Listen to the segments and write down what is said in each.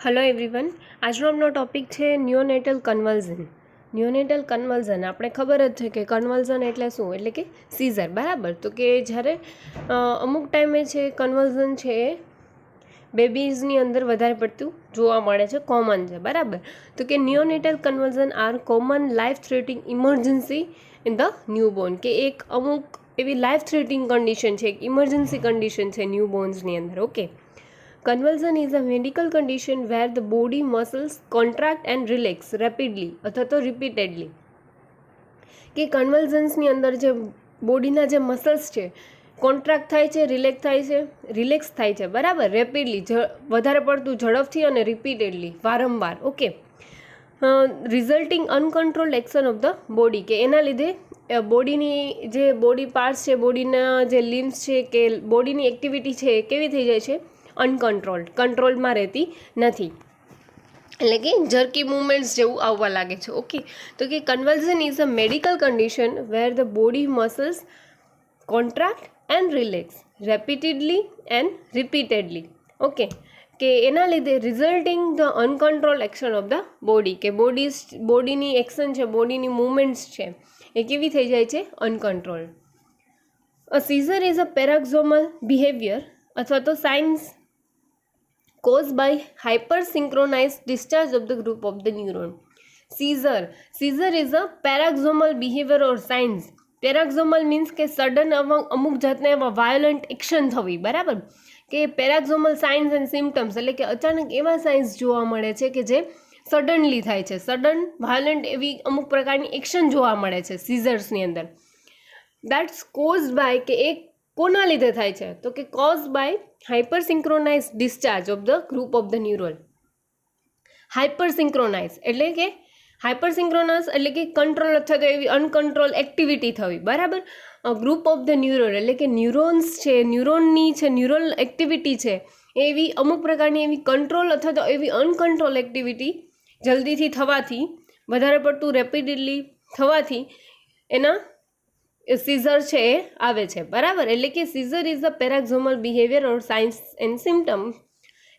Hello everyone, આજનો આપણો topic છે નિયોનેટલ કન્વલ્ઝન. નિયોનેટલ કન્વલ્ઝન આપણે ખબર જ છે કે કન્વલ્ઝન એટલે શું, એટલે કે સીઝર. બરાબર, તો કે જ્યારે અમુક ટાઈમે છે કન્વલ્ઝન છે એ બેબીઝની અંદર વધારે પડતું જોવા મળે છે, કોમન છે. બરાબર, તો કે neonatal convulsion are common life threatening emergency in the newborn, કે એક અમુક એવી લાઈફ થ્રેટિંગ કન્ડિશન છે, એક ઇમરજન્સી કન્ડિશન છે ન્યૂબોર્ન્સની અંદર. Okay, convulsion is a medical condition where the body muscles contract and relax rapidly અથવા તો repeatedly. કે કન્વલ્ઝન્સની અંદર જે બોડીના જે મસલ્સ છે કોન્ટ્રાક્ટ થાય છે, રિલેક્સ થાય છે. બરાબર, રેપિડલી, વધારે પડતું ઝડપથી અને રિપીટેડલી, વારંવાર. Okay, resulting uncontrolled action of the body, કે એના લીધે બોડીની જે બોડી પાર્ટ્સ છે, બોડીના જે લિમ્સ છે, કે બોડીની એક્ટિવિટી છે એ કેવી થઈ જાય છે, અનકન્ટ્રોલ્ડ, કંટ્રોલમાં રહેતી નથી, એટલે કે જર્કી મુવમેન્ટ્સ જેવું આવવા લાગે છે. ઓકે, તો કે convulsion is a medical condition where the body muscles contract and relax repeatedly and repeatedly. Okay, કે એના લીધે resulting the uncontrol action of the body, કે બોડીની એક્શન છે, બોડીની મુવમેન્ટ્સ છે એ કેવી થઈ જાય છે, uncontrol. A seizure is a paroxysmal behaviour અથવા તો signs caused by hypersynchronized discharge of the group of the neuron. Seizure is a paroxysmal behavior or signs. Paroxysmal means કે સડન અમુક જાતના એવા વાયોલન્ટ એક્શન થવી. બરાબર, કે પેરાક્ઝોમલ સાઇન્સ એન્ડ સિમ્ટમ્સ એટલે કે અચાનક એવા સાઇન્સ જોવા મળે છે કે જે સડનલી થાય છે, સડન વાયોલન્ટ એવી અમુક પ્રકારની એક્શન જોવા મળે છે સીઝર્સની અંદર. દેટ્સ કોઝડ બાય, કે એક કોના લીધે થાય છે, તો કે cause by hypersynchronize discharge of the group of the neuron. Hypersynchronize એટલે કે હાઇપરસિંક્રોનાઇઝ એટલે કે કંટ્રોલ અથવા તો એવી અનકન્ટ્રોલ એક્ટિવિટી થવી. બરાબર, ગ્રુપ ઓફ ધ ન્યુરોન એટલે કે ન્યુરોન્સ છે, ન્યુરોનની છે, ન્યુરલ એક્ટિવિટી છે, એવી અમુક પ્રકારની એવી કંટ્રોલ અથવા તો એવી અનકન્ટ્રોલ એક્ટિવિટી જલ્દીથી થવાથી, વધારે પડતું રેપિડલી થવાથી એના સીઝર છે એ આવે છે. બરાબર, એટલે કે seizure is a paroxysmal behaviour or signs and symptom,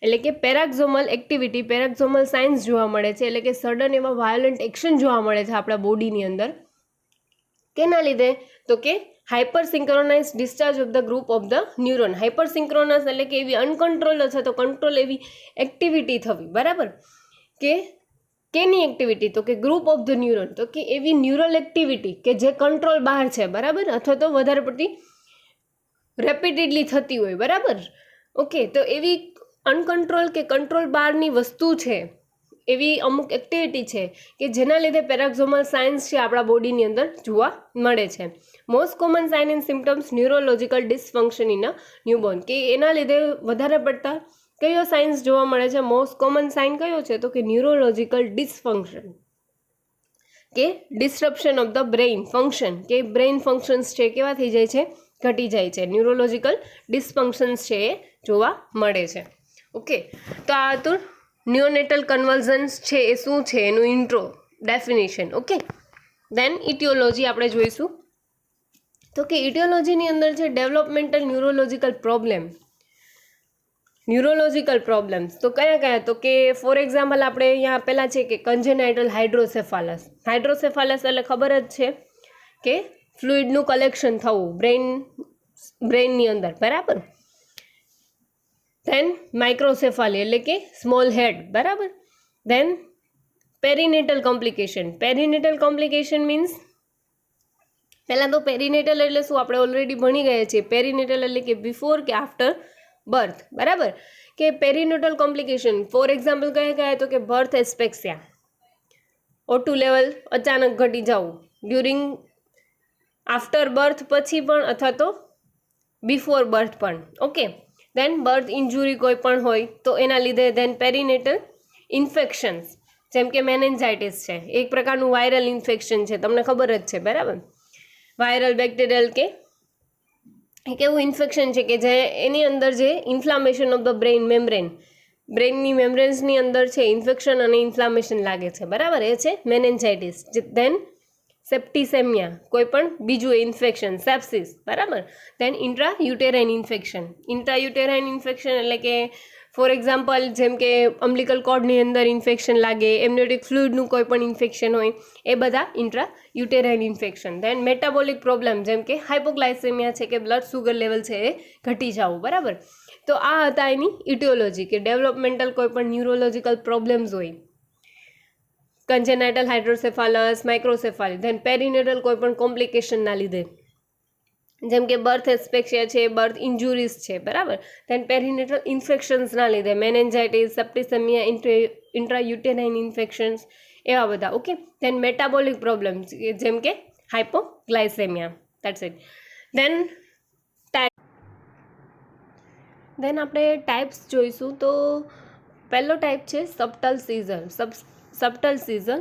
એટલે કે પેરાક્ઝોમલ એક્ટિવિટી, પેરાક્ઝોમલ સાઇન્સ જોવા મળે છે, એટલે કે સડન એવા વાયોલન્ટ એક્શન જોવા મળે છે આપણા બોડીની અંદર. કેના લીધે, તો કે hypersynchronize discharge of the group of the neuron. Hypersynchronize એટલે કે એવી અનકન્ટ્રોલ અથવા તો કંટ્રોલ એવી એક્ટિવિટી થવી. બરાબર, કે કેની એક્ટિવિટી, તો કે ગ્રુપ ઓફ ધ ન્યુરોન, તો કે એવી ન્યુરલ એક્ટિવિટી કે જે કંટ્રોલ બહાર છે. બરાબર, અથવા તો વધારે પડતી રેપિડલી થતી હોય. બરાબર, ઓકે, તો એવી અનકન્ટ્રોલ કે કંટ્રોલ બહારની વસ્તુ છે, એવી અમુક એક્ટિવિટી છે કે જેના લીધે પેરાક્ઝોમલ સાઇન્સ છે આપણા બોડીની અંદર જોવા મળે છે. Most common sign and symptoms neurological dysfunction in a newborn, કે એના લીધે વધારે પડતા કયો સાઇન્સ જોવા મળે છે, મોસ્ટ કોમન સાઇન કયો છે, તો કે ન્યુરોલોજિકલ ડિસફંક્શન, કે ડિસ્ટરપ્શન ઓફ ધ બ્રેઇન ફંક્શન, કે બ્રેઇન ફંક્શન્સ છે કેવા થઈ જાય છે, ઘટી જાય છે. ન્યુરોલોજિકલ ડિસફંક્શન્સ છે એ જોવા મળે છે. ઓકે, તો આ હતું નિયોનેટલ કન્વલ્ઝન્સ છે એ શું છે, એનું ઇન્ટ્રો ડેફિનેશન. ઓકે, દેન ઇટિયોલોજી આપણે જોઈશું. તો કે ઇટિયોલોજીની અંદર છે ડેવલપમેન્ટલ ન્યુરોલોજિકલ પ્રોબ્લેમ્સ. તો કયા કયા, તો કે ફોર એક્ઝામ્પલ આપણે અહીંયા પહેલાં છે કે કન્જેનાઇટલ હાઇડ્રોસેફાલસ. હાઇડ્રોસેફાલસ એટલે ખબર જ છે કે ફ્લુઇડનું કલેક્શન થવું બ્રેઇનની અંદર. બરાબર, ધેન માઇક્રોસેફાલી એટલે કે સ્મોલ હેડ. બરાબર, ધેન પેરીનેટલ કોમ્પ્લિકેશન મીન્સ, પહેલાં તો પેરીનેટલ એટલે શું આપણે ઓલરેડી ભણી ગયા છીએ. પેરીનેટલ એટલે કે બિફોર કે આફ્ટર બર્થ. બરાબર, કે પેરીનેટલ કોમ્પ્લિકેશન ફોર એક્ઝામ્પલ કયા તો કે બર્થ એસ્પેક્સિયા, O2 લેવલ અચાનક ઘટી જવું ડ્યુરિંગ આફ્ટર બર્થ, પછી પણ અથવા તો બિફોર બર્થ પણ. ઓકે, દેન બર્થ ઇન્જુરી કોઈ પણ હોય તો એના લીધે. દેન પેરીનેટલ ઇન્ફેક્શન્સ, જેમ કે મેનેન્જાઇટિસ છે, એક પ્રકારનું વાયરલ ઇન્ફેક્શન છે, તમને ખબર જ છે. બરાબર, વાયરલ બેક્ટેરિયલ કે એક એવું ઇન્ફેક્શન છે કે જે એની અંદર જે ઇન્ફ્લામેશન ઓફ ધ બ્રેઇનની મેમ્બ્રેન્સની અંદર છે ઇન્ફેક્શન અને ઇન્ફ્લામેશન લાગે છે. બરાબર, એ છે મેનેન્જાઇટિસ. દેન સેપ્ટિસેમિયા, કોઈ પણ બીજું ઇન્ફેક્શન, સેપ્સિસ. બરાબર, દેન ઇન્ટ્રાયુટેરાઇન ઇન્ફેક્શન એટલે કે ફોર એક્ઝામ્પલ જેમ કે અમ્બલિકલ કોર્ડની અંદર ઇન્ફેક્શન લાગે, એમ્નિયોટિક ફ્લુઇડનું કોઈ પણ ઇન્ફેક્શન હોય, એ બધા intra uterine infection. Then metabolic problem જેમ કે હાઇપોગ્લાયસેમિયા છે કે બ્લડ સુગર લેવલ છે એ ઘટી જવું, બરાબર. તો આ હતા એની ઇટિયોલોજી કે ડેવલપમેન્ટલ કોઈ પણ ન્યુરોલોજીકલ પ્રોબ્લેમ્સ હોય, કન્જેનાઇટલ હાઇડ્રોસેફાલસ, માઇક્રોસેફાલી. ધેન પેરીનેટલ કોઈ પણ કોમ્પ્લિકેશનના લીધે જેમ કે બર્થ એસ્પેક્સિયા છે, બર્થ ઇન્જુરીઝ છે, બરાબર. ધેન પેરીનેટલ ઇન્ફેક્શન્સના લીધે મેનેન્જાઇટિસ, સેપ્ટિસેમિયા, ઇન્ટ્રાયુટેરાઇન ઇન્ફેક્શન્સ, એવા બધા. ઓકે. ધેન મેટાબોલિક પ્રોબ્લેમ્સ જેમ કે હાઇપોગ્લાયસેમિયા. That's it. દેન આપણે ટાઈપ્સ જોઈશું. તો પહેલો ટાઈપ છે subtle seizure. Subtle seizure.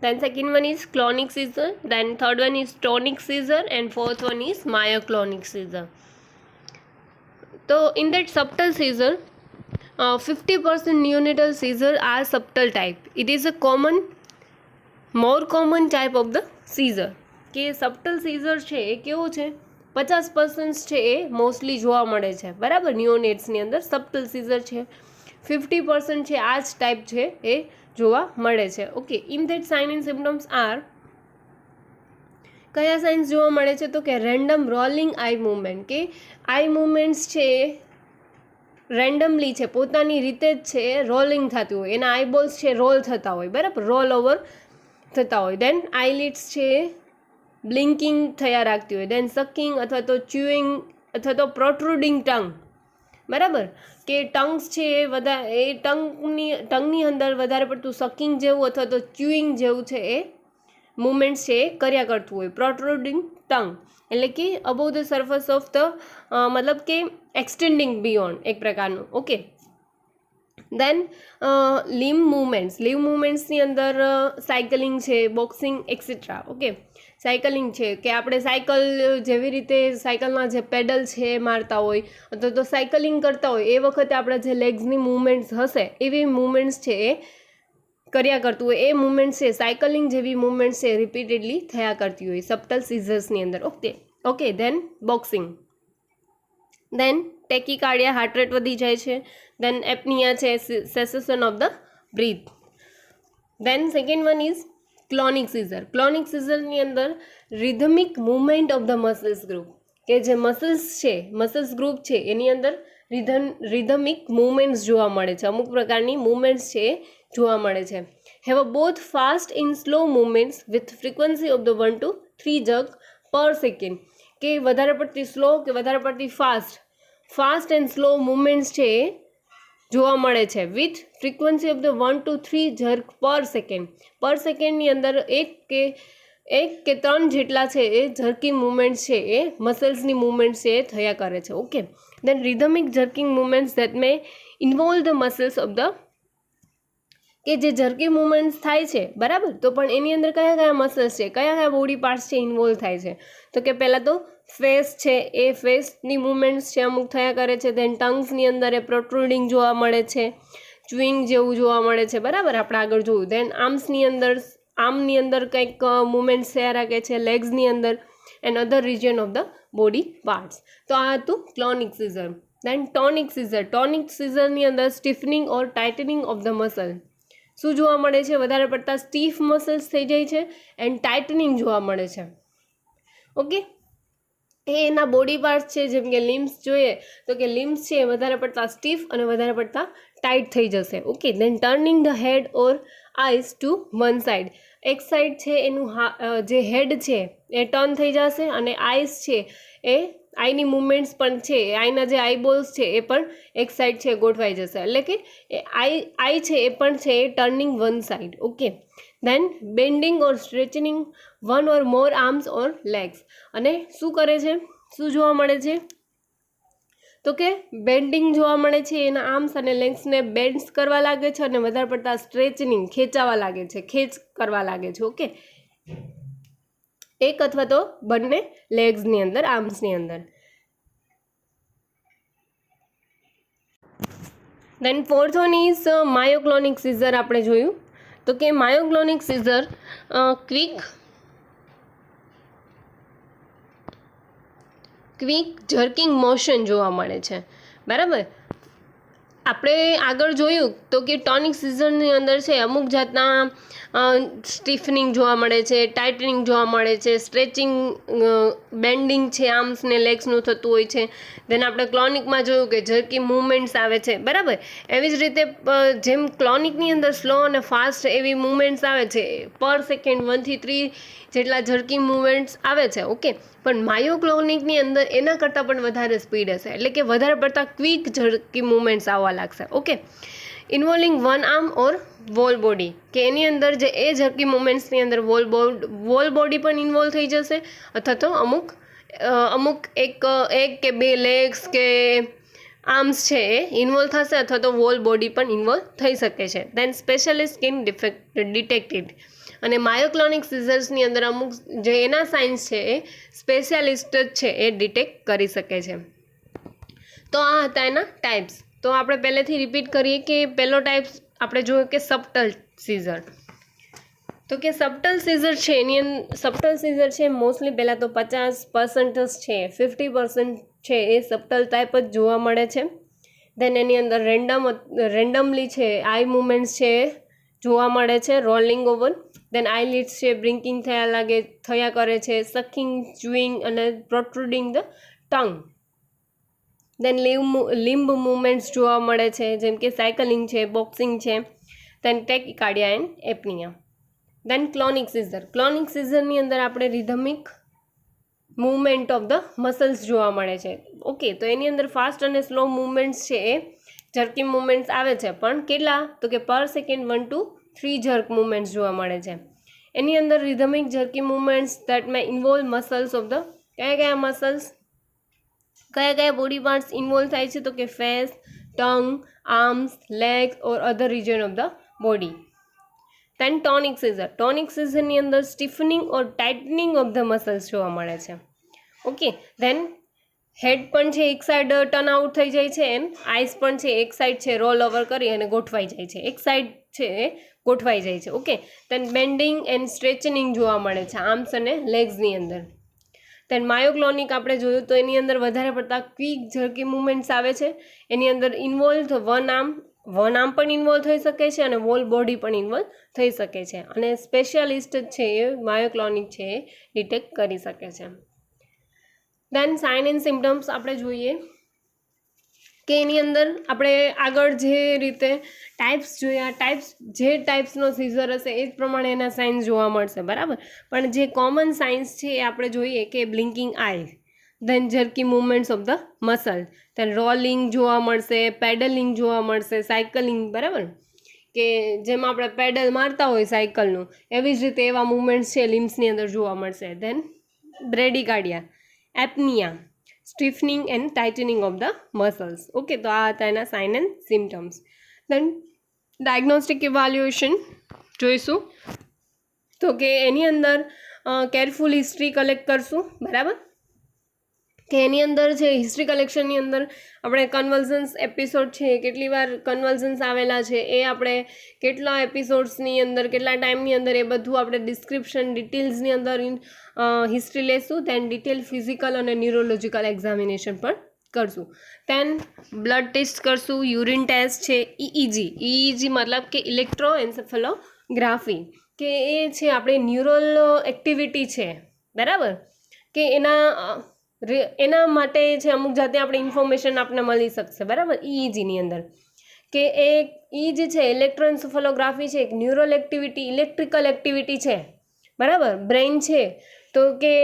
Then second one is clonic seizure. Then third one is tonic seizure, and fourth one is myoclonic seizure. So in that subtle seizure, 50% neonatal seizure are subtle type. It is a more common type of the seizure. કે subtle seizure છે એ કેવું છે, 50% છે એ mostly જોવા મળે છે, બરાબર. નિયોનેટ્સની અંદર સબટલ સીઝર છે, 50% છે આ જ ટાઈપ છે એ જોવા મળે છે. Okay. In that sign and symptoms are, કયા સાઇન્સ જોવા મળે છે? તો કે રેન્ડમ રોલિંગ આઈ મૂવમેન્ટ, કે આઈ મૂવમેન્ટ્સ છે રેન્ડમલી છે, પોતાની રીતે જ છે રોલિંગ થતી હોય, એના આઈબોલ્સ છે રોલ થતા હોય, બરાબર, રોલ ઓવર થતા હોય. દેન આઈલિડ્સ છે બ્લિંકિંગ થયા રાખતી હોય. દેન સકિંગ અથવા તો ચ્યુઇંગ અથવા તો પ્રોટ્રુડિંગ ટંગ, બરાબર, કે ટંગ્સ છે એ ટંગની અંદર વધારે પડતું સકિંગ જેવું અથવા તો ચ્યુઇંગ જેવું છે એ મૂવમેન્ટ્સ છે એ કર્યા કરતું હોય. પ્રોટ્રુડિંગ ટંગ એટલે કે above the surface of the, મતલબ કે એક્સટેન્ડિંગ બિયોન્ડ એક પ્રકારનું. ઓકે. દેન લીમ મૂવમેન્ટ્સની અંદર સાયકલિંગ છે, બોક્સિંગ એક્સેટ્રા. ઓકે. સાયકલિંગ છે કે આપણે સાયકલ જેવી રીતે સાયકલમાં જે પેડલ છે એ મારતા હોય અથવા તો સાયકલિંગ કરતા હોય એ વખતે આપણા જે લેગ્સની મૂવમેન્ટ્સ હશે એવી મૂવમેન્ટ્સ છે એ કર્યા કરતું હોય. એ મૂવમેન્ટ્સ છે સાયકલિંગ જેવી મૂવમેન્ટ્સ છે રિપીટેડલી થયા કરતી હોય સબટલ સીઝર્સની અંદર. Okay. Then boxing. Then tachycardia, heart rate વધી જાય છે. દેન એપનિયા છે, cessation of the breath. Then second one is clonic seizure. Clonic સીઝરની અંદર rhythmic movement of the muscles group, કે જે મસલ્સ ગ્રુપ છે એની અંદર રિધમિક મૂવમેન્ટ્સ જોવા મળે છે, અમુક પ્રકારની મૂવમેન્ટ્સ છે એ જોવા મળે છે. Have a both fast in slow movements with frequency of the 1 to 3 જગ પર સેકન્ડ, કે વધારે પડતી સ્લો કે વધારે પડતી ફાસ્ટ એન્ડ સ્લો મૂવમેન્ટ્સ છે એ જોવા મળે છે with frequency of the 1 to 3 jerk પર સેકન્ડ. પર સેકન્ડની અંદર એક કે 3 જેટલા છે એ જર્કિંગ મૂવમેન્ટ્સ છે એ મસલ્સની મૂવમેન્ટ્સ છે એ થયા કરે છે. Okay. Then rhythmic jerking movements that may involve the muscles of the, કે જે જર્કિંગ મૂવમેન્ટ્સ થાય છે, બરાબર, તો પણ એની અંદર કયા મસલ્સ છે, કયા બોડી પાર્ટ્સ છે ઇન્વોલ્વ થાય છે? તો કે પહેલાં તો ફેસ છે એ ફેસની મૂવમેન્ટ્સ છે અમુક થયા કરે છે. દેન ટંગ્સની અંદર એ પ્રોટ્રુડિંગ જોવા મળે છે, ચ્યુઇંગ જેવું જોવા મળે છે, બરાબર, આપણે આગળ જોયું. દેન આર્મની અંદર કંઈક મૂવમેન્ટ્સ થયા રાખે છે, લેગ્સની અંદર and other region of the body parts. તો આ હતું ક્લોનિક સીઝર. દેન ટોનિક સીઝરની અંદર stiffening or tightening of the muscle. શું જોવા મળે છે? વધારે પડતા સ્ટીફ મસલ્સ થઈ જાય છે એન્ડ ટાઇટનિંગ જોવા મળે છે. ઓકે. એના બોડી પાર્ટ્સ છે જેમ કે લિમ્સ જોઈએ તો કે લિમ્સ છે વધારે પડતા સ્ટીફ અને વધારે પડતા ટાઈટ થઈ જશે. Okay. Then turning the head or eyes to one side. એક સાઈડ છે એનું જે હેડ છે એ ટર્ન થઈ જશે અને આઈસ છે એ આઈની મૂવમેન્ટ્સ પણ છે, આઈના જે આઈબોલ્સ છે એ પણ એક સાઈડ છે ગોઠવાઈ જશે. એટલે કે આઈ છે એ પણ છે એ turning one side. Okay. Then bending or stretching one or more arms or legs. અને શું કરે છે, શું જોવા મળે છે? તો કે બેન્ડિંગ જોવા મળે છે, એના આર્મ્સ અને લેગ્સને બેન્ડ્સ કરવા લાગે છે અને વધારે પડતા સ્ટ્રેચનિંગ ખેંચાવા લાગે છે, ખેંચ કરવા લાગે છે. ઓકે. એક અથવા તો બંને લેગ્સની અંદર, આર્મ્સની અંદર. દેન ફોર્થ વન ઇઝ માયોક્લોનિક સીઝર. આપણે જોયું તો કે માયોક્લોનિક સીઝર ક્વિક જર્કિંગ મોશન જોવા મળે છે, બરાબર. આપણે આગળ જોયું તો કે ટોનિક સિઝનની અંદર છે અમુક જાતના સ્ટીફનિંગ જોવા મળે છે, ટાઇટનિંગ જોવા મળે છે, સ્ટ્રેચિંગ, બેન્ડિંગ છે આર્મ્સ ને લેગ્સનું થતું હોય છે. દેન આપણે ક્લોનિકમાં જોયું કે ઝરકી મૂવમેન્ટ્સ આવે છે, બરાબર. એવી જ રીતે જેમ ક્લોનિકની અંદર સ્લો અને ફાસ્ટ એવી મૂવમેન્ટ્સ આવે છે, પર સેકન્ડ 1 થી 3 જેટલા ઝરકી મૂવમેન્ટ્સ આવે છે, ઓકે. પણ માયોક્લોનિકની અંદર એના કરતાં પણ વધારે સ્પીડ હશે, એટલે કે વધારે પડતા ક્વિક ઝરકી મૂવમેન્ટ્સ આવવા લાગશે, ઓકે. ઇન્વોલ્વિંગ વન આર્મ ઓર વોલ બોડી, કે એની અંદર જે એ ઝરકી મૂવમેન્ટ્સની અંદર વોલ બોડી પણ ઇન્વોલ્વ થઈ જશે, અથવા તો અમુક એક કે બે લેગ્સ કે આર્મ્સ છે એ ઇન્વોલ્વ થશે, અથવા તો વોલ બોડી પણ ઇન્વોલ્વ થઈ શકે છે. દેન સ્પેશિયલિસ્ટ સ્કિન ડિટેક્ટેડ, અને માયોક્લોનિક સિઝર્સની અંદર અમુક જે એના સાઇન્સ છે એ સ્પેશિયાલિસ્ટ જ છે એ ડિટેક્ટ કરી શકે છે. તો આ હતા એના ટાઈપ્સ. તો આપણે પહેલેથી રિપીટ કરીએ કે પહેલો ટાઈપ આપણે જોયું કે સબટલ સીઝર. તો કે સબટલ સીઝર છે એની સબટલ સીઝર છે મોસ્ટલી પહેલાં તો 50% છે, 50% છે એ સબટલ ટાઈપ જ જોવા મળે છે. દેન એની અંદર રેન્ડમલી છે આઈ મુવમેન્ટ્સ છે જોવા મળે છે, રોલિંગ ઓવર. દેન આઈલિડ્સ છે બ્લિંકિંગ થયા કરે છે, સકિંગ, ચ્યુઇંગ અને protruding the tongue. Then limb movements જોવા મળે છે, જેમ કે સાયકલિંગ છે, બોક્સિંગ છે. દેન ટેકિકાર્ડિયા એન્ડ એપનિયા. દેન ક્લોનિક સિઝરની અંદર આપણે rhythmic movement of the muscles જોવા મળે છે, ઓકે. તો એની અંદર ફાસ્ટ અને સ્લો મૂવમેન્ટ્સ છે એ જર્કી મૂવમેન્ટ્સ આવે છે, પણ કેટલા? તો કે પર સેકન્ડ 1 to 3 જર્ક મૂવમેન્ટ્સ જોવા મળે છે. એની અંદર rhythmic jerky movements that may involve muscles of the કયા મસલ્સ, કયા બોડી પાર્ટ્સ ઇન્વોલ્વ થાય છે? તો કે face, tongue, arms, legs or other region of the body. Then tonic સિઝરની અંદર stiffening or tightening of the muscles જોવા મળે છે, ઓકે. દેન હેડ પણ છે એક સાઈડ ટર્ન આઉટ થઈ જાય છે, એમ આઈસ પણ છે એક સાઈડ છે રોલ ઓવર કરી અને ગોઠવાઈ જાય છે, એક સાઈડ છે એ ગોઠવાઈ જાય છે, ઓકે. દેન બેન્ડિંગ એન્ડ સ્ટ્રેચનિંગ જોવા મળે છે આર્મ્સ અને લેગ્સની અંદર. દેન માયોક્લોનિક આપણે જોયું તો એની અંદર વધારે પડતા ક્વિક ઝરકી મૂવમેન્ટ્સ આવે છે. એની અંદર ઇન્વોલ્વ વન આર્મ પણ ઇન્વોલ્વ થઈ શકે છે અને વોલ બોડી પણ ઇન્વોલ્વ થઈ શકે છે, અને સ્પેશિયાલિસ્ટ છે એ માયોક્લોનિક છે એ ડિટેક્ટ કરી શકે છે. દેન સાઇન એન્ડ સિમ્ટમ્સ આપણે જોઈએ કે એની અંદર આપણે આગળ જે રીતે ટાઈપ્સ જોયા, જે ટાઈપ્સનો સીઝર હશે એ જ પ્રમાણે એના સાઇન્સ જોવા મળશે, બરાબર. પણ જે કોમન સાઇન્સ છે એ આપણે જોઈએ કે blinking eye, then jerky movements of the muscle, then rolling જોવા મળશે, પેડલિંગ જોવા મળશે, સાયકલિંગ, બરાબર. કે જેમ આપણે પેડલ મારતા હોય સાયકલનું, એવી જ રીતે એવા મૂવમેન્ટ્સ છે લિમ્સની અંદર જોવા મળશે. Then bradycardia, apnoea, stiffening and tightening of the muscles, okay. તો આ હતા એના sign and symptoms. Then diagnostic evaluation જોઈશું. તો કે એની અંદર કેરફુલ હિસ્ટ્રી કલેક્ટ કરશું, બરાબર. કે એની અંદર છે હિસ્ટ્રી કલેક્શનની અંદર આપણે કન્વલ્ઝન્સ એપિસોડ છે, કેટલી વાર કન્વલ્ઝન્સ આવેલા છે એ આપણે કેટલા એપિસોડ્સની અંદર કેટલા ટાઈમની અંદર એ બધું આપણે ડિસ્ક્રિપ્શન ડિટેલ્સની અંદર હિસ્ટ્રી લેશું. દેન ડિટેલ ફિઝિકલ અને ન્યુરોલોજિકલ એક્ઝામિનેશન પણ કરશું. દેન બ્લડ ટેસ્ટ કરશું, યુરિન ટેસ્ટ છે, ઇઈજી મતલબ કે ઇલેક્ટ્રોએન્સેફેલોગ્રાફી, કે એ છે આપણે ન્યુરલ એક્ટિવિટી છે, બરાબર. કે એના માટે છે અમુક જાતે આપણે ઇન્ફોર્મેશન આપણને મળી શકશે, બરાબર. ઇઈજીની અંદર કે એ જે છે ઇલેક્ટ્રોએન્સેફેલોગ્રાફી છે એક ન્યુરલ એક્ટિવિટી, ઇલેક્ટ્રિકલ એક્ટિવિટી છે, બરાબર. બ્રેઇન છે તો કે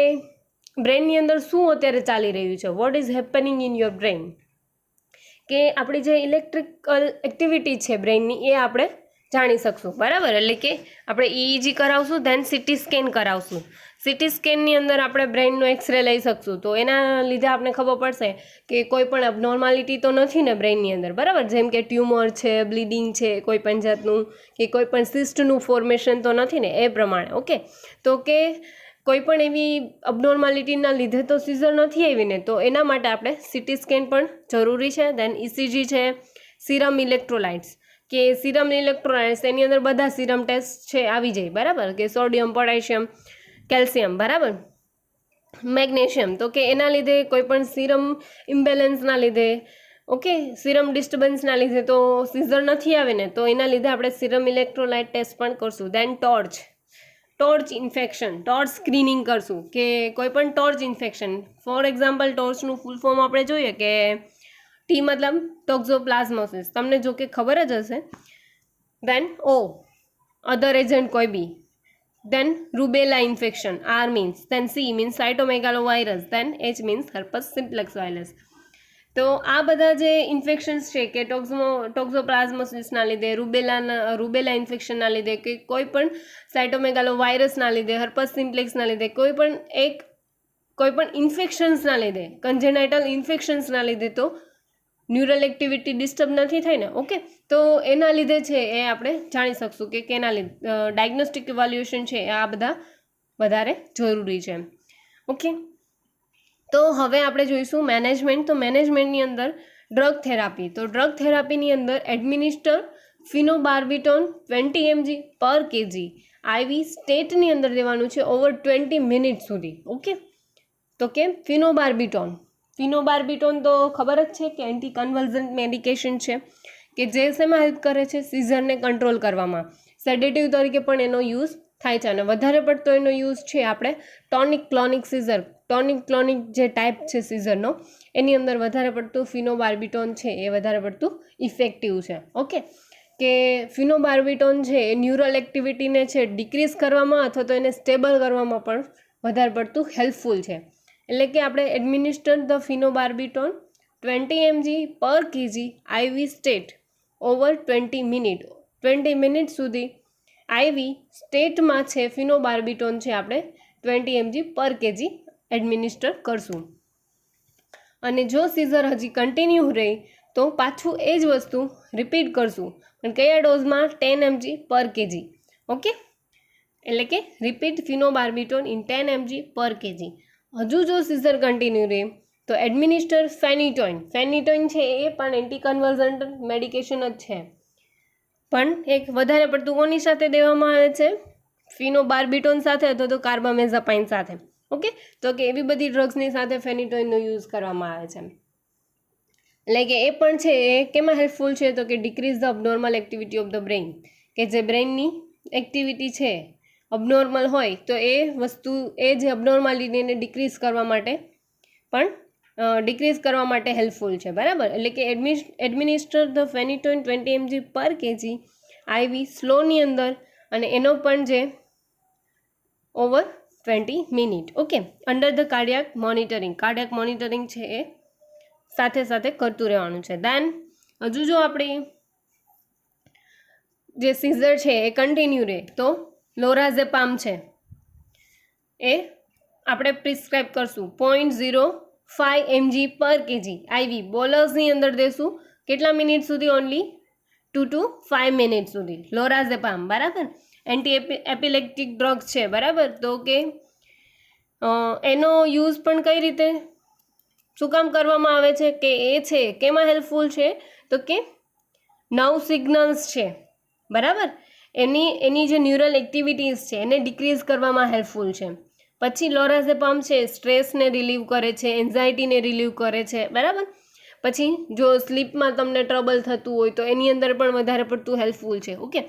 બ્રેઇનની અંદર શું અત્યારે ચાલી રહ્યું છે, what is happening in your brain, કે આપણી જે ઇલેક્ટ્રિકલ એક્ટિવિટી છે બ્રેઇનની એ આપણે જાણી શકશું, બરાબર. એટલે કે આપણે ઇઈજી કરાવશું, દેન સીટી સ્કેન કરાવશું. સીટી સ્કેનની અંદર આપણે બ્રેઇનનો એક્સરે લઈ શકશું, તો એના લીધે આપણે ખબર પડશે કે કોઈ પણ અબનોર્માલિટી તો નથી ને બ્રેઇનની અંદર, બરાબર. જેમ કે ટ્યુમર છે, બ્લીડિંગ છે કોઈ પણ જાતનું, કે કોઈ પણ સિસ્ટનું ફોર્મેશન તો નથી ને, એ પ્રમાણે, ઓકે. તો કે કોઈ પણ એવી અબનોર્માલિટીના લીધે તો સીઝર નથી આવી ને, તો એના માટે આપણે સીટી સ્કેન પણ જરૂરી છે. દેન ઇસીજી છે, સિરમ ઇલેક્ટ્રોલાઇટ્સ, કે સિરમ ઇલેક્ટ્રોલાઇટ્સ એની અંદર બધા સિરમ ટેસ્ટ છે આવી જાય, બરાબર. કે સોડિયમ, પોટેશિયમ, કેલ્શિયમ, બરાબર, મેગ્નેશિયમ, તો કે એના લીધે કોઈ પણ સિરમ ઇમ્બેલેન્સના લીધે ઓકે, સિરમ ડિસ્ટર્બન્સના લીધે તો સીઝર નથી આવે ને, તો એના લીધે આપણે સિરમ ઇલેક્ટ્રોલાઇટ ટેસ્ટ પણ કરશું. Then torch infection, torch screening કરશું કે કોઈ પણ ટોર્ચ ઇન્ફેક્શન. ફોર એક્ઝામ્પલ ટોર્ચનું ફૂલ ફોર્મ આપણે જોઈએ કે ટી મતલબ ટોક્ઝોપ્લાઝમોસિસ, તમને જો કે ખબર જ હશે. દેન અધર એજન્ટ કોઈ બી. દેન rubella infection, R means. Then C means સાઇટોમેગાલોવાયરસ. દેન એચ મીન્સ હર્પસ સિમ્પ્લેક્સ વાયરસ. તો આ બધા જે ઇન્ફેક્શન્સ છે કે ટોક્ઝોપ્લાઝમોસિસના લીધે, રૂબેલા ઇન્ફેક્શનના લીધે, કે કોઈ પણ સાઇટોમેગાલો વાયરસના લીધે, હર્પસ સિમ્પ્લેક્સના લીધે, કોઈ પણ ઇન્ફેક્શન્સના લીધે, કન્જેનાઇટલ ઇન્ફેક્શન્સના લીધે તો ન્યુરલ એક્ટિવિટી ડિસ્ટર્બ નથી થઈ ને. ઓકે, તો એના લીધે છે એ આપણે જાણી શકશું કે કેના લીધે ડાયગ્નોસ્ટિક ઇવેલ્યુએશન છે આ બધા વધારે જરૂરી છે. ઓકે, તો હવે આપણે જોઈશું મેનેજમેન્ટ. તો મેનેજમેન્ટની અંદર ડ્રગ થેરાપી. તો ડ્રગ થેરાપીની અંદર એડમિનિસ્ટર ફિનોબાર્બિટોન 20 mg પર kg આઈવી સ્ટેટની અંદર દેવાનું છે ઓવર 20 મિનિટ સુધી. ઓકે, તો કે ફિનોબાર્બિટોન તો ખબર જ છે કે એન્ટી કન્વલ્ઝન્ટ મેડિકેશન છે કે જે શેમાં હેલ્પ કરે છે? સીઝરને કંટ્રોલ કરવામાં. સેડેટિવ તરીકે પણ એનો યુઝ થાય છે અને વધારે પડતો એનો યુઝ છે આપણે ટોનિક ક્લોનિક જે ટાઈપ છે સીઝરનો, એની અંદર વધારે પડતું ફિનોબાર્બિટોન છે એ વધારે પડતું ઇફેક્ટિવ છે. ઓકે, કે ફિનોબાર્બિટોન છે એ ન્યુરલ એક્ટિવિટીને છે ડિક્રીઝ કરવામાં અથવા તો એને સ્ટેબલ કરવામાં પણ વધારે પડતું હેલ્પફુલ છે. એટલે કે આપણે એડમિનિસ્ટર ધ ફિનોબાર્બિટોન 20 mg પર kg આઈવી સ્ટેટ ઓવર 20 મિનિટ સુધી આઈવી સ્ટેટમાં છે ફિનોબાર્બિટોન છે આપણે 20 mg પર kg એડમિનિસ્ટર કરશું. અને જો સીઝર હજી કન્ટિન્યુ રહે તો પાછું એ જ વસ્તુ રિપીટ કરશું, પણ કયા ડોઝમાં? 10 mg પર kg. ઓકે, એટલે કે રિપીટ ફિનોબાર્બિટોન ઇન 10 mg પર kg. હજુ જો સીઝર કન્ટિન્યુ રહે તો એડમિનિસ્ટર ફેનિટોઇન છે એ પણ એન્ટી કન્વલ્ઝન્ટ મેડિકેશન જ છે, પણ એક વધારે પડતું કોની સાથે દેવામાં આવે છે? ફિનોબાર્બિટોન સાથે અથવા તો કાર્બામેઝાપાઇન સાથે. ઓકે, તો કે એવી બધી ડ્રગ્સની સાથે ફેનિટોઇનનો યુઝ કરવામાં આવે છે. એટલે કે એ પણ છે એ કેમાં હેલ્પફુલ છે? તો કે decrease the abnormal activity of the brain, કે જે બ્રેઇનની એક્ટિવિટી છે અબનોર્મલ હોય તો એ જે અબનોર્માલિટીને ડિક્રીઝ કરવા માટે હેલ્પફુલ છે. બરાબર, એટલે કે એડમિનિસ્ટર ધ ફેનિટોઇન 20 mg પર kg આઈવી સ્લોની અંદર, અને એનો પણ જે over 20 minute. Okay, under the cardiac monitoring છે એ સાથે સાથે કરતું રહેવાનું છે. દેન હજુ જો આપણી જે સીઝર છે એ કન્ટિન્યુ રહે તો લોરાઝેપામ છે એ આપણે પ્રિસ્ક્રાઇબ કરશું 0.05 mg પર kg આઈવી બોલર્સની અંદર દેશું. કેટલા મિનિટ સુધી? ઓનલી 2 to 5 મિનિટ સુધી. લોરાઝેપામ, બરાબર, એન્ટી એપિલેપ્ટિક ડ્રગ છે. બરાબર, તો કે એનો યુઝ પણ કઈ રીતે શું કામ કરવામાં આવે છે? કે એ છે કેમાં હેલ્પફુલ છે? તો કે નર્વ સિગ્નલ્સ છે, બરાબર, એની જે ન્યુરલ એક્ટિવિટીઝ છે એને ડિક્રીઝ કરવામાં હેલ્પફુલ છે. પછી લોરાઝેપામ છે સ્ટ્રેસને રિલીવ કરે છે, એન્ઝાયટીને રિલીવ કરે છે. બરાબર, પછી જો સ્લીપમાં તમને ટ્રબલ થતું હોય તો એની અંદર પણ વધારે પડતું હેલ્પફુલ છે. ઓકે,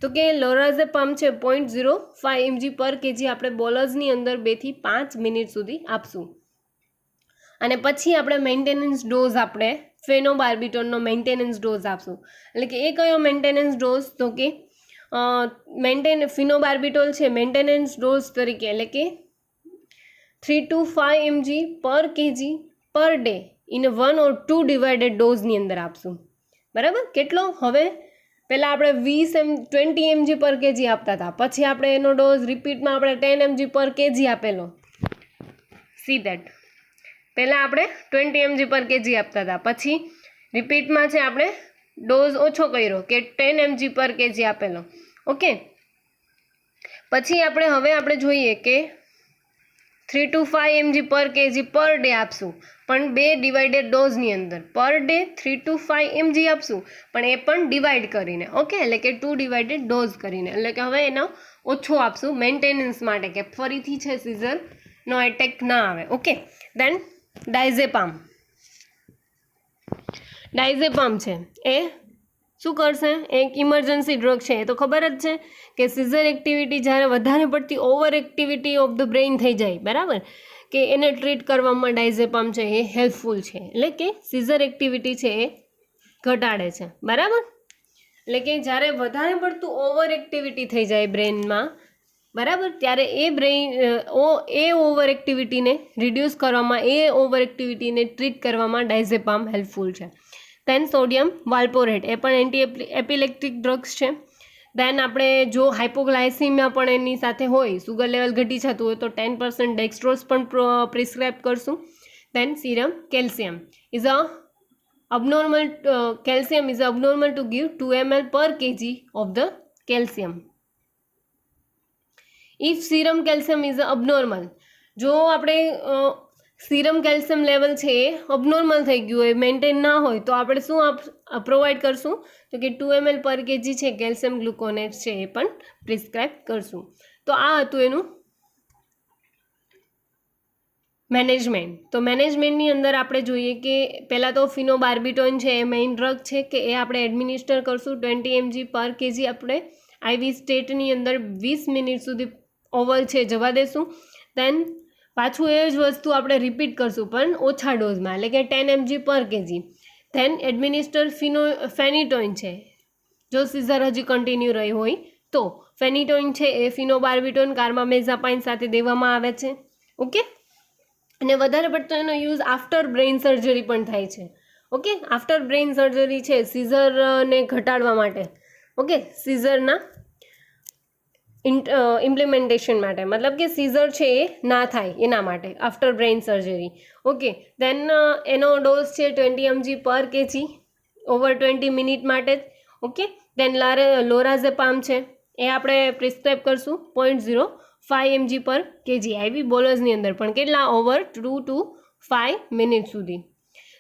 તો કે લોરાઝેપામ છે 0.05 mg પર kg આપણે બોલર્સની અંદર 2 થી 5 મિનિટ સુધી આપશું. અને પછી આપણે મેન્ટેનન્સ ડોઝ આપણે ફેનોબાર્બિટોનનો મેન્ટેનન્સ ડોઝ આપશું. એટલે કે એ કયો મેન્ટેનન્સ ડોઝ? તો કે ફિનોબાર્બિટોલ છે મેન્ટેનન્સ ડોઝ તરીકે, એટલે કે 3 to 5 mg પર kg પર ડે ઇન 1 or 2 ડિવાઇડેડ ડોઝની અંદર આપશું. બરાબર, કેટલો? હવે પહેલાં આપણે 20 mg પર kg આપતા હતા, પછી આપણે એનો ડોઝ રિપીટમાં આપણે 10 mg પર kg આપેલો. સી દેટ, પહેલાં આપણે 20 mg પર kg આપતા હતા, પછી રિપીટમાં છે આપણે ડોઝ ઓછો કર્યો કે 10 mg પર kg આપેલો. ઓકે, પછી આપણે જોઈએ કે 3 to 5 mg પર kg પર ડે આપશું, પણ 2 ડિવાઇડેડ ડોઝની અંદર. પર ડે 3 to 5 mg આપશું, પણ એ પણ ડિવાઈડ કરીને. ઓકે, એટલે કે 2 ડિવાઇડેડ ડોઝ કરીને, એટલે કે હવે એનો ઓછો આપશું મેન્ટેનન્સ માટે, કે ફરીથી છે સીઝરનો એટેક ના આવે. ઓકે, દેન ડાયઝેપામ ડાયઝેપામ છે એ શું કરશે? એક ઇમરજન્સી ડ્રગ છે. એ તો ખબર જ છે કે સીઝર એક્ટિવિટી જ્યારે વધારે પડતી over activity of the brain થઈ જાય, બરાબર, કે એને ટ્રીટ કરવામાં ડાયઝેપામ છે એ હેલ્પફુલ છે. એટલે કે સીઝર એક્ટિવિટી છે એ ઘટાડે છે, બરાબર. એટલે કે જ્યારે વધારે પડતું ઓવર એક્ટિવિટી થઈ જાય બ્રેઇનમાં, બરાબર, ત્યારે એ ઓવર એક્ટિવિટીને રિડ્યુસ કરવામાં, એ ઓવર એક્ટિવિટીને ટ્રીટ કરવામાં ડાયઝેપામ હેલ્પફુલ છે. દેન સોડિયમ વાલ્પોરેટ, એ પણ એન્ટી એપિલેક્ટિક ડ્રગ્સ છે. દેન આપણે જો હાઇપોગ્લાયસીમિયા પણ એની સાથે હોય, સુગર લેવલ ઘટી જતું હોય, તો 10% ડેક્સ્ટ્રોઝ પણ પ્રિસ્ક્રાઇબ કરશું. Then serum calcium is calcium is abnormal to give 2 ml per kg of the calcium. If serum calcium is abnormal, જો આપણે સીરમ કેલ્શિયમ લેવલ છે એ અબનોર્મલ થઈ ગયું હોય, મેન્ટેન ના હોય, તો આપણે શું પ્રોવાઈડ કરશું? તો કે 2 ml પર કેજી છે કેલ્શિયમ ગ્લુકોનેટ છે એ પણ પ્રિસ્ક્રાઇબ કરશું. તો આ હતું એનું મેનેજમેન્ટ. તો મેનેજમેન્ટની અંદર આપણે જોઈએ કે પહેલાં તો ફિનોબાર્બિટોન છે એ મેઇન ડ્રગ છે કે એ આપણે એડમિનિસ્ટર કરશું 20 mg પર કેજી. આપણે આઈવી સ્ટેટની અંદર 20 મિનિટ સુધી ઓવર છે જવા દેશું. દેન પાછું એ જ વસ્તુ આપણે રિપીટ કરશું પણ ઓછા ડોઝમાં, એટલે કે 10 mg પર કેજી. ધેન એડમિનિસ્ટર ફેનિટોઇન છે, જો સીઝર હજી કન્ટિન્યુ રહી હોય તો. ફેનિટોઇન છે એ ફિનોબાર્બિટોન કાર્બામેઝાપાઇન સાથે દેવામાં આવે છે. ઓકે, અને વધારે પડતો એનો યુઝ આફ્ટર બ્રેઇન સર્જરી પણ થાય છે. ઓકે, આફ્ટર બ્રેઇન સર્જરી છે સીઝરને ઘટાડવા માટે. ઓકે, સીઝરના ઇમ્પ્લિમેન્ટેશન માટે, મતલબ કે સીઝર છે એ ના થાય એના માટે, આફ્ટર બ્રેઇન સર્જરી. ઓકે, દેન એનો ડોઝ છે 20 mg પર કેજી ઓવર 20 મિનિટ માટે જ. ઓકે, દેન લોરાઝેપામ છે એ આપણે પ્રિસ્ક્રાઇબ કરશું 0.05 mg પર કેજી આઈવી બોલસની અંદર, પણ કેટલા? ઓવર 2 to 5 મિનિટ સુધી.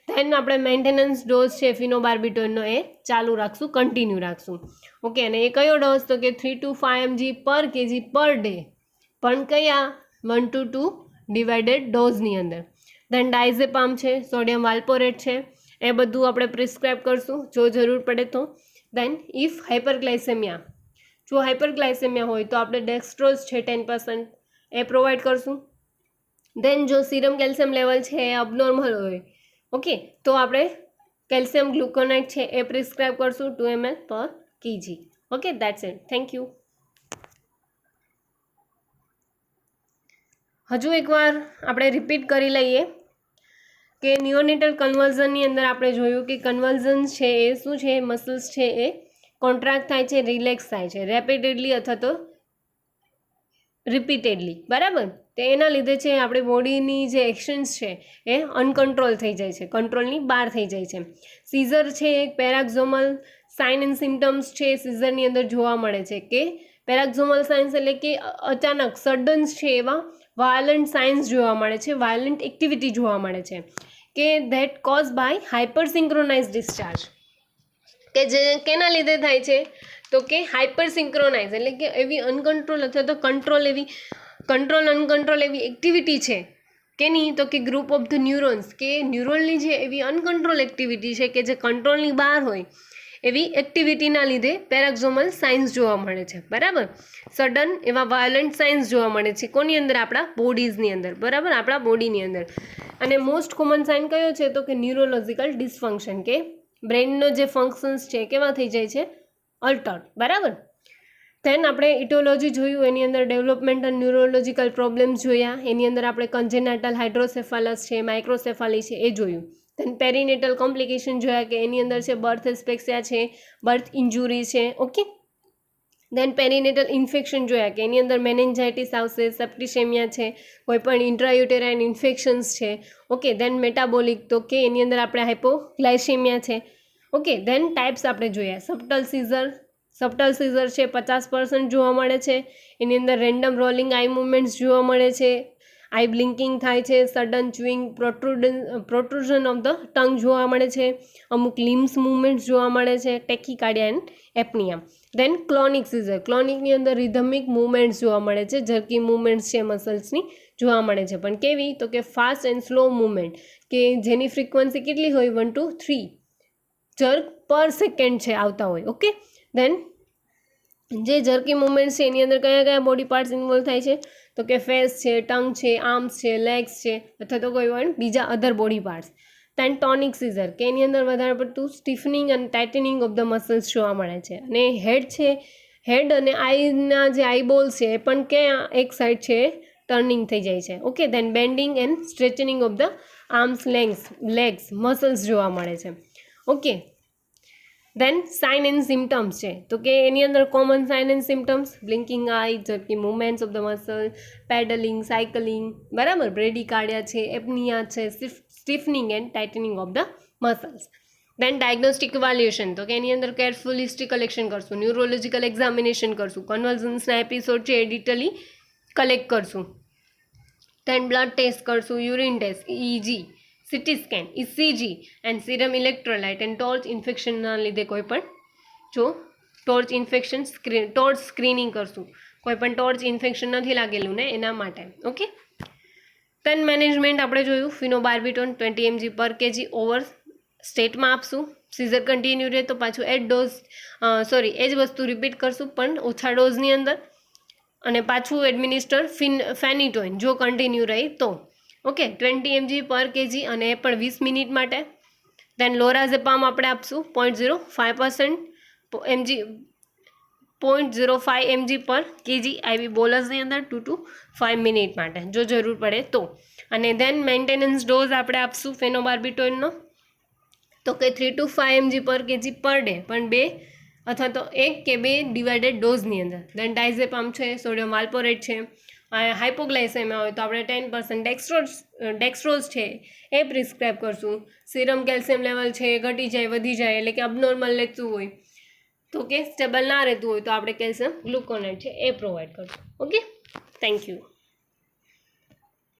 ધેન આપણે મેન્ટેનન્સ ડોઝ છે ફિનોબાર્બિટોનનો એ ચાલુ રાખશું, કન્ટિન્યુ રાખશું. ઓકે, અને એ કયો ડોઝ? તો કે 3 to 5 mg પર કેજી પર ડે, પણ કયા? 1 to 2 ડિવાઇડેડ ડોઝની અંદર. દેન ડાયઝેપામ છે, સોડિયમ વાલ્પોરેટ છે, એ બધું આપણે પ્રિસ્ક્રાઇબ કરશું જો જરૂર પડે તો. દેન ઇફ હાઇપરગ્લાયસેમિયા, જો હાઇપરગ્લાયસેમિયા હોય તો આપણે ડેક્સ્ટ્રોઝ છે 10% એ પ્રોવાઈડ કરશું. દેન જો સીરમ કેલ્શિયમ લેવલ છે એ અબનોર્મલ હોય, ઓકે, તો આપણે કેલ્શિયમ ગ્લુકોનાઇટ છે એ પ્રિસ્ક્રાઇબ કરશું 2 ml પર KG. Okay, that's it. Thank you. હજુ એકવાર આપણે રિપીટ કરી લઈએ કે નિયોનેટલ કન્વર્ઝનની અંદર આપણે જોયું કે કન્વર્ઝન છે એ શું છે? મસલ્સ છે એ કોન્ટ્રાક્ટ થાય છે, રિલેક્સ થાય છે રેપિડલી અથવા તો રિપીટેડલી, બરાબર. તો એના લીધે છે આપણી બોડીની જે એક્શન્સ છે એ અનકન્ટ્રોલ થઈ જાય છે, કંટ્રોલની બહાર થઈ જાય છે. સીઝર છે એક પેરાક્ઝોમલ સાઇન એન્ડ સિમ્ટમ્સ છે સીઝરની અંદર જોવા મળે છે. કે પેરાક્ઝોમલ સાઇન્સ એટલે કે અચાનક સડન્સ છે એવા વાયલન્ટ સાઇન્સ જોવા મળે છે, વાયલન્ટ એક્ટિવિટી જોવા મળે છે, કે ધેટ કોઝ બાય હાઇપરસિન્ક્રોનાઇઝ ડિસ્ચાર્જ. કે જે કેના લીધે થાય છે? તો કે હાઇપરસિન્ક્રોનાઇઝ એટલે કે એવી અનકન્ટ્રોલ અથવા તો અનકન્ટ્રોલ એવી એક્ટિવિટી છે કેની? તો કે ગ્રુપ ઓફ ધ ન્યુરોન્સ, કે ન્યુરોનની જે એવી અનકન્ટ્રોલ એક્ટિવિટી છે કે જે કંટ્રોલની બહાર હોય એવી એક્ટિવિટીના લીધે પેરાક્ઝોમલ સાઇન્સ જોવા મળે છે, બરાબર. સડન એવા વાયોલન્ટ સાઇન્સ જોવા મળે છે કોની અંદર? આપણા બોડીઝની અંદર, બરાબર, આપણા બોડીની અંદર. અને મોસ્ટ કોમન સાઇન કયો છે? તો કે ન્યુરોલોજિકલ ડિસફંક્શન, કે બ્રેઇનનો જે ફંક્શન્સ છે કેવા થઈ જાય છે? અલ્ટર્ડ, બરાબર. ધેન આપણે ઇટોલોજી જોયું, એની અંદર ડેવલપમેન્ટલ ન્યુરોલોજિકલ પ્રોબ્લેમ્સ જોયા, એની અંદર આપણે કન્જેનાટલ હાઇડ્રોસેફાલસ છે, માઇક્રોસેફાલી છે એ જોયું. ધેન પેરીનેટલ કોમ્પ્લિકેશન જોયા કે એની અંદર છે બર્થ એસ્પેક્સિયા છે, બર્થ ઇન્જુરી છે. ઓકે, દેન પેરીનેટલ ઇન્ફેક્શન જોયા કે એની અંદર મેનેન્જાઇટિસ આવશે, સેપ્ટિસેમિયા છે, કોઈ પણ ઇન્ટ્રાયુટેરાઇન ઇન્ફેક્શન્સ છે. ઓકે, દેન મેટાબોલિક, તો કે એની અંદર આપણે હાઇપોગ્લાયસેમિયા છે. ઓકે, દેન ટાઈપ્સ આપણે જોયા. સબટલ સીઝર છે 50% જોવા મળે છે, એની અંદર રેન્ડમ રોલિંગ આઈ મુવમેન્ટ્સ જોવા મળે છે, આઈ બ્લિંકિંગ થાય છે, sudden chewing, protrusion of the tongue જોવા મળે છે, અમુક લિમ્સ મુવમેન્ટ્સ જોવા મળે છે, ટેકીકાર્ડિયા એન્ડ એપનિયા. દેન ક્લોનિક સીઝર, ક્લોનિકની અંદર રિધમિક મુવમેન્ટ્સ જોવા મળે છે, ઝરકી મુવમેન્ટ્સ છે મસલ્સની જોવા મળે છે, પણ કેવી? તો કે ફાસ્ટ એન્ડ સ્લો મુવમેન્ટ, કે જેની ફ્રીક્વન્સી કેટલી હોય? 1 to 3 જર્ક પર સેકન્ડ છે આવતા હોય. ઓકે, દેન જે જર્કી મુવમેન્ટ છે એની અંદર કયા કયા બોડી પાર્ટ્સ ઇન્વોલ્વ થાય છે? તો કે ફેસ છે, ટંગ છે, આર્મ્સ છે, લેગ્સ છે, અથવા તો કોઈ પણ બીજા અધર બોડી પાર્ટ્સ. દેન ટોનિક સીઝર, કે એની અંદર વધારે પડતું સ્ટીફનિંગ અને ટાઇટનિંગ ઓફ ધ મસલ્સ જોવા મળે છે. અને હેડ છે, હેડ અને આઈના જે આઈબોલ્સ છે એ પણ ક્યાં એક સાઈડ છે ટર્નિંગ થઈ જાય છે. Okay, then bending and stretching of the arms, legs muscles જોવા મળે છે. Okay, then sign and symptoms છે, તો કે એની અંદર common sign and symptoms blinking eye, ઝડપી movements of the muscle, pedalling, cycling, બરાબર, બ્રેડિકાર્ડિયા છે, એપનિયા છે, stiffening and tightening of the muscles. Then diagnostic evaluation, તો કે એની અંદર કેરફુલ હિસ્ટ્રી કલેક્શન કરશું, ન્યુરોલોજીકલ એક્ઝામિનેશન કરશું, કન્વલ્ઝન્સના એપિસોડ છે એ ડિટેલી કલેક્ટ કરશું. દેન બ્લડ ટેસ્ટ કરશું, urine test, EEG, CT scan, ECG and serum electrolyte and torch ઇન્ફેક્શનના લીધે કોઈ પણ જો ટોર્ચ સ્ક્રીનિંગ કરશું, કોઈ પણ ટોર્ચ ઇન્ફેક્શન નથી લાગેલું ને એના માટે. ઓકે, પેન મેનેજમેન્ટ આપણે જોયું, ફિનોબાર્બિટોન 20 mg પર કેજી ઓવર સ્ટેટમાં આપશું. સીઝર કન્ટિન્યુ રહે તો પાછું એ જ વસ્તુ રિપીટ કરશું પણ ઓછા ડોઝની અંદર, અને પાછું એડમિનિસ્ટર ફેનિટોઇન જો કન્ટિન્યુ રહી તો. ઓકે, 20 mg પર કેજી અને એ પણ 20 મિનિટ માટે. દેન લોરાઝેપામ આપણે આપશું 0.05% mg 0.05 mg પર કેજી આઈવી બોલસની અંદર 2 to 5 મિનિટ માટે જો જરૂર પડે તો. અને દેન મેન્ટેનન્સ ડોઝ આપણે આપશું ફેનોબાર્બિટોઇનનો, તો કે 3 to 5 mg પર કેજી પર ડે, પણ 2 અથવા તો 1 કે 2 ડિવાઇડેડ ડોઝની અંદર. દેન ડાયઝેપામ છે, સોડિયમ વાલ્પોરેટ છે, હાઇપોગ્લાયસેમિયા હોય તો આપણે 10% ડેક્સ્ટ્રોઝ છે એ પ્રિસ્ક્રાઇબ કરશું. સિરમ કેલ્શિયમ લેવલ છે ઘટી જાય, વધી જાય, એટલે કે અબનોર્મલ લેતું હોય તો કે સ્ટેબલ ના રહેતું હોય તો આપણે કેલ્શિયમ ગ્લુકોનેટ છે એ પ્રોવાઈડ કરશું. Okay, thank you.